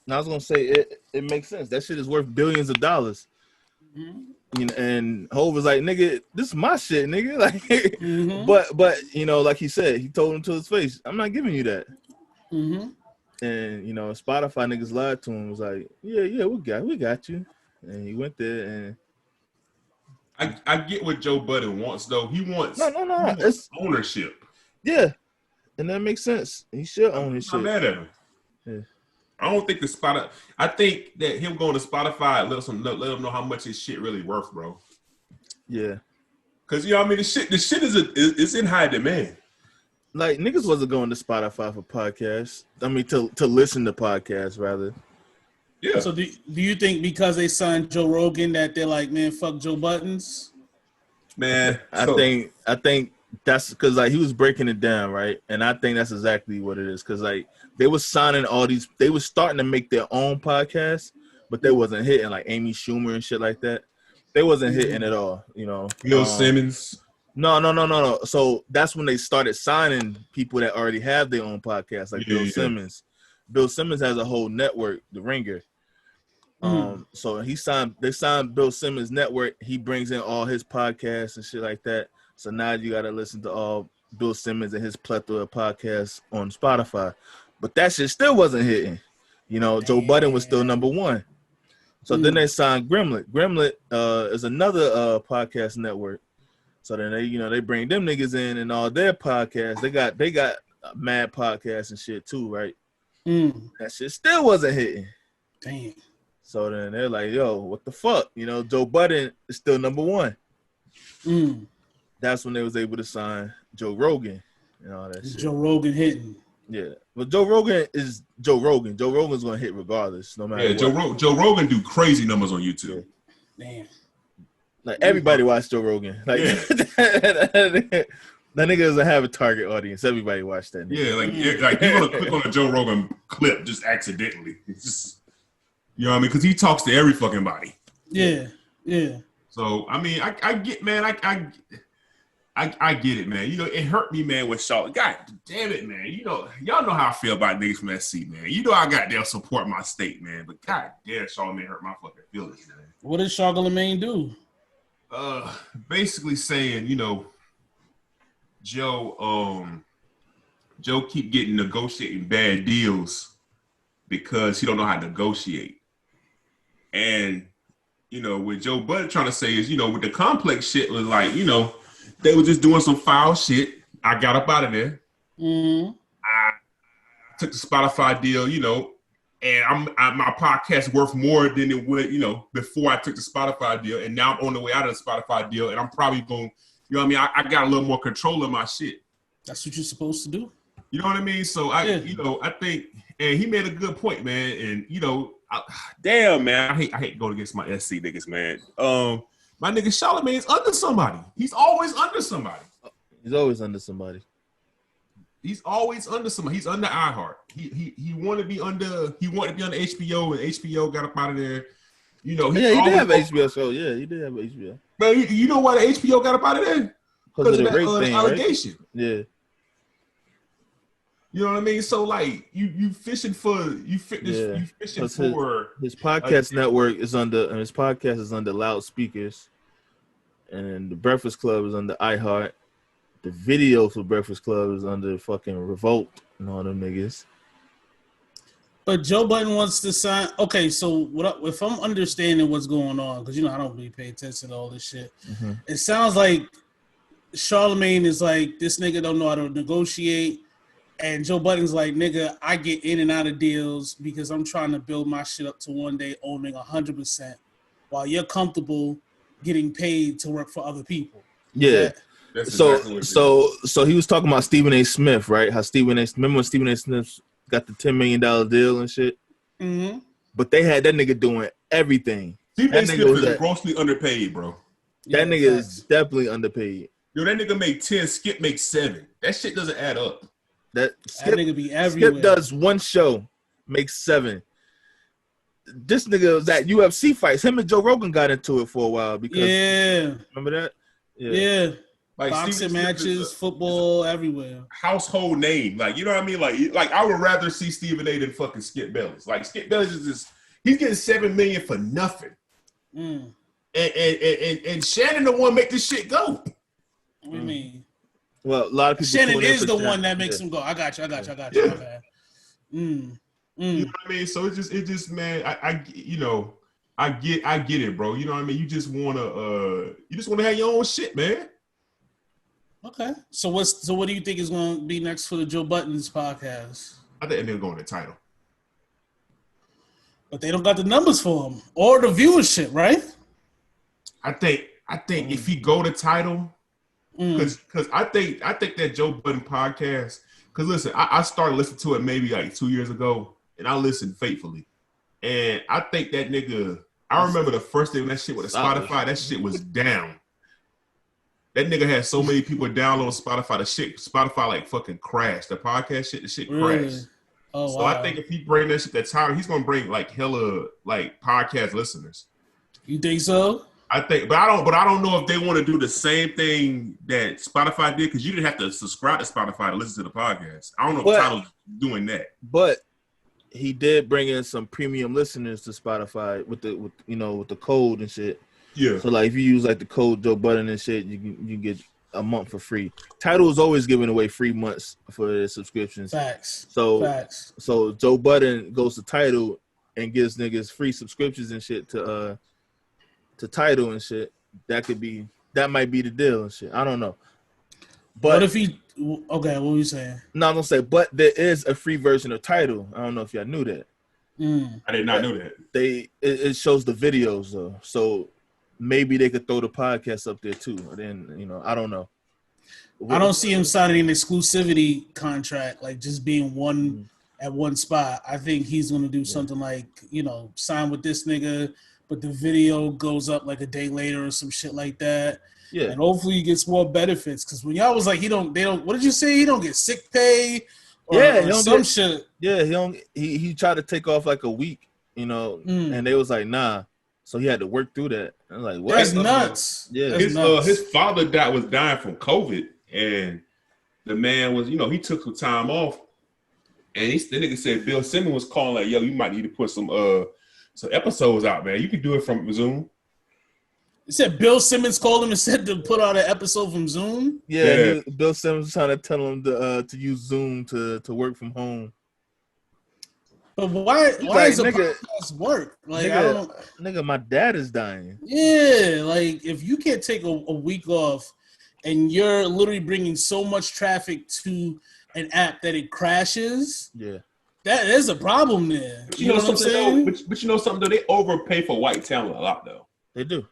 And I was gonna say it makes sense. That shit is worth billions of dollars. You know, and Hov was like, "Nigga, this is my shit, nigga." Like, but you know, like he said, he told him to his face, "I'm not giving you that." And you know, Spotify niggas lied to him. Was like, "Yeah, we got you." And he went there, and I get what Joe Budden wants though. He wants no. It's ownership. Yeah, and that makes sense. He should own his shit. I'm mad at him. Yeah. I don't think I think that him going to Spotify let him know how much his shit really worth, bro. Yeah. Cause you know what I mean, the shit is in high demand. Like niggas wasn't going to Spotify for podcasts. I mean to listen to podcasts rather. Yeah. So do you think because they signed Joe Rogan that they're like, man, fuck Joe Buttons? Man, I think that's because like he was breaking it down, right? And I think that's exactly what it is. Cause like they was signing they was starting to make their own podcasts, but they wasn't hitting like Amy Schumer and shit like that. They wasn't hitting at all, you know. Bill Simmons. No. So that's when they started signing people that already have their own podcast, like Bill Simmons. Bill Simmons has a whole network, The Ringer. So they signed Bill Simmons' network. He brings in all his podcasts and shit like that. So now you got to listen to all Bill Simmons and his plethora of podcasts on Spotify. But that shit still wasn't hitting. You know, Joe Budden was still number one. So then they signed Gimlet. Gimlet is another podcast network. So then they bring them niggas in and all their podcasts. They got mad podcasts and shit too, right? That shit still wasn't hitting. Damn. So then they're like, yo, what the fuck? You know, Joe Budden is still number one. That's when they was able to sign Joe Rogan and all that shit. Joe Rogan hitting. Yeah. But Joe Rogan is Joe Rogan. Joe Rogan's going to hit regardless, no matter what. Joe Rogan do crazy numbers on YouTube. Yeah. Damn. Like, everybody watch Joe Rogan. Like, that nigga doesn't have a target audience. Everybody watch that nigga. Yeah, like you're going to click on a Joe Rogan clip just accidentally. It's just, you know what I mean? Because he talks to every fucking body. Yeah. So, I mean, I get, man, I get it, man. You know, it hurt me, man, with Charlotte. God damn it, man. You know, y'all know how I feel about niggas from SC, man. You know I got them support my state, man. But god damn, Charlamagne hurt my fucking feelings, man. What did Charlamagne do? Basically saying, you know, Joe keep getting negotiating bad deals because he don't know how to negotiate. And, you know, what Joe Budden trying to say is, you know, with the complex shit was like, you know, they were just doing some foul shit. I got up out of there. I took the Spotify deal, you know, and my podcast worth more than it would, you know, before I took the Spotify deal. And now I'm on the way out of the Spotify deal, and I'm probably going, you know what I mean? I got a little more control of my shit. That's what you're supposed to do. You know what I mean? So you know, I think, and he made a good point, man. And you know, damn, man, I hate going against my SC niggas, man. My nigga Charlamagne is under somebody. He's always under somebody. He's always under somebody. He's always under somebody. He's under iHeart. He wanted to be under HBO, and HBO got up out of there. You know, he did have an HBO show. Yeah, he did have an HBO. But you know why the HBO got up out of there? Because of that thing, allegation. Right? Yeah. You know what I mean? So like you fishing for his podcast network is under, and his podcast is under Loudspeakers, and the Breakfast Club is under iHeart. The video for Breakfast Club is under fucking Revolt and all them niggas. But Joe Budden wants to sign. Okay, so if I'm understanding what's going on, because you know I don't really pay attention to all this shit. It sounds like Charlamagne is like, this nigga don't know how to negotiate. And Joe Budden's like, nigga, I get in and out of deals because I'm trying to build my shit up to one day owning 100%, while you're comfortable getting paid to work for other people. Yeah. So he was talking about Stephen A. Smith, right? How remember when Stephen A. Smith got the $10 million deal and shit? But they had that nigga doing everything. Stephen A. Smith is grossly underpaid, bro. That nigga is definitely underpaid. Yo, that nigga make 10, Skip makes 7. That shit doesn't add up. That nigga be everywhere. Skip does one show, makes 7. This nigga was at UFC fights. Him and Joe Rogan got into it for a while because remember that? Yeah. Like boxing matches, football, everywhere. Household name. Like, you know what I mean? Like I would rather see Stephen A than fucking Skip Bayless. Like Skip Bayless is just he's getting $7 million for nothing. And Shannon the one make this shit go. What do you mean? Well, a lot of people. Shannon is the one that makes him go. I got you. Yeah. Okay. You know what I mean? So it just man, I get it, bro. You know what I mean? You just wanna have your own shit, man. Okay. So what do you think is gonna be next for the Joe Budden's podcast? I think they're going to title. But they don't got the numbers for him or the viewership, right? I think if he go to title, because I think that Joe Budden podcast. Because listen, I started listening to it maybe like 2 years ago, and I listened faithfully. And I think that nigga. I remember the first day when that shit with the Spotify, that shit was down. That nigga had so many people download Spotify. Spotify like fucking crashed. The podcast shit, the shit crashed. Oh, so wow. I think if he bring that shit to title, he's gonna bring like hella like podcast listeners. You think so? I think, but I don't know if they want to do the same thing that Spotify did, because you didn't have to subscribe to Spotify to listen to the podcast. I don't know if Title's doing that. But he did bring in some premium listeners to Spotify with the code and shit. Yeah. So like if you use like the code Joe Budden and shit, you can get a month for free. Tidal is always giving away free months for their subscriptions. Facts. So Joe Budden goes to Tidal and gives niggas free subscriptions and shit to Tidal and shit. That might be the deal and shit. I don't know. But what if he? Okay, what were you saying? No, I'm gonna say, but there is a free version of Tidal. I don't know if y'all knew that. I did not know that. It shows the videos though, so maybe they could throw the podcast up there too. Then I don't know. I don't see him signing an exclusivity contract, like just being one at one spot. I think he's gonna do something like sign with this nigga, but the video goes up like a day later or some shit like that. Yeah, and hopefully he gets more benefits. Because when y'all was like, they don't. What did you say? He don't get sick pay? Or some shit. Yeah, he tried to take off like a week, and they was like, nah. So he had to work through that. I was like, what? That's nuts. Yeah, his father was dying from COVID, and the man was, he took some time off, and the nigga said Bill Simmons was calling like, yo, you might need to put some episodes out, man. You can do it from Zoom. You said Bill Simmons called him and said to put out an episode from Zoom? Yeah. Bill Simmons was trying to tell him to use Zoom to work from home. But why does a podcast work? Like, nigga, my dad is dying. Yeah, like if you can't take a week off and you're literally bringing so much traffic to an app that it crashes, that is a problem there. You know what I'm saying? But you know something though, they overpay for white talent a lot though. They do.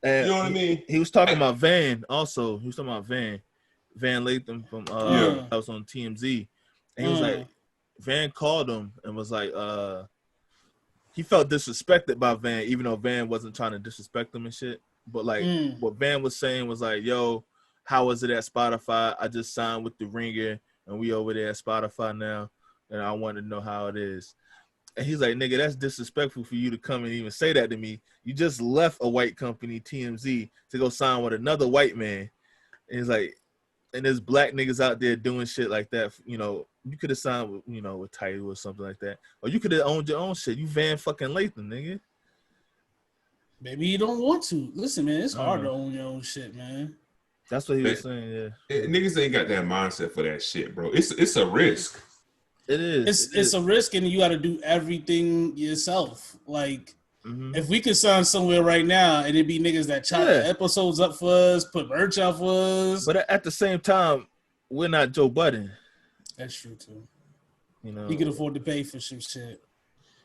And you know what I mean? He was talking about Van also. He was talking about Van Latham from I was on TMZ. And he was like, Van called him and was like, he felt disrespected by Van, even though Van wasn't trying to disrespect him and shit. But like what Van was saying was like, yo, how was it at Spotify? I just signed with the Ringer and we over there at Spotify now. And I wanted to know how it is. And he's like, nigga, that's disrespectful for you to come and even say that to me. You just left a white company, TMZ, to go sign with another white man. And he's like, and there's black niggas out there doing shit like that. You could have signed with, with Tidal or something like that. Or you could have owned your own shit. You Van fucking Latham, nigga. Maybe you don't want to. Listen, man, it's hard to own your own shit, man. That's what he was saying, Niggas ain't got that mindset for that shit, bro. It's a risk. It is. It's a risk, and you got to do everything yourself. Like, if we could sign somewhere right now, and it'd be niggas that chop the episodes up for us, put merch out for us. But at the same time, we're not Joe Budden. That's true too. He can afford to pay for some shit.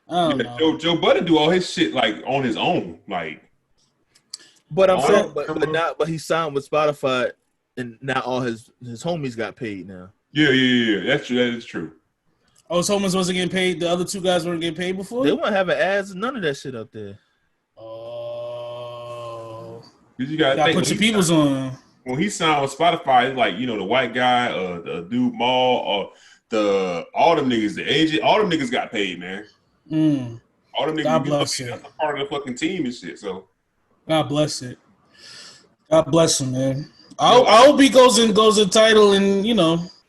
I don't know. Joe Budden do all his shit like on his own, like. But I'm saying, but he signed with Spotify, and now all his homies got paid now. Yeah. That's true. That is true. Oh, his homies wasn't getting paid. The other two guys weren't getting paid before. They weren't having ads. None of that shit up there. Oh. You gotta put your peoples on. When he signed with Spotify, it's like the white guy, the dude Maul, or all them niggas, the agent, all them niggas got paid, man. All them niggas. God bless it. That's a part of the fucking team and shit. So. God bless it. God bless him, man. I hope he goes in title and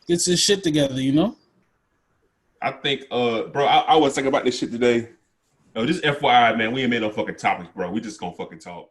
gets his shit together. I think, bro, I was thinking about this shit today. Just FYI, man, we ain't made no fucking topics, bro. We just gonna fucking talk.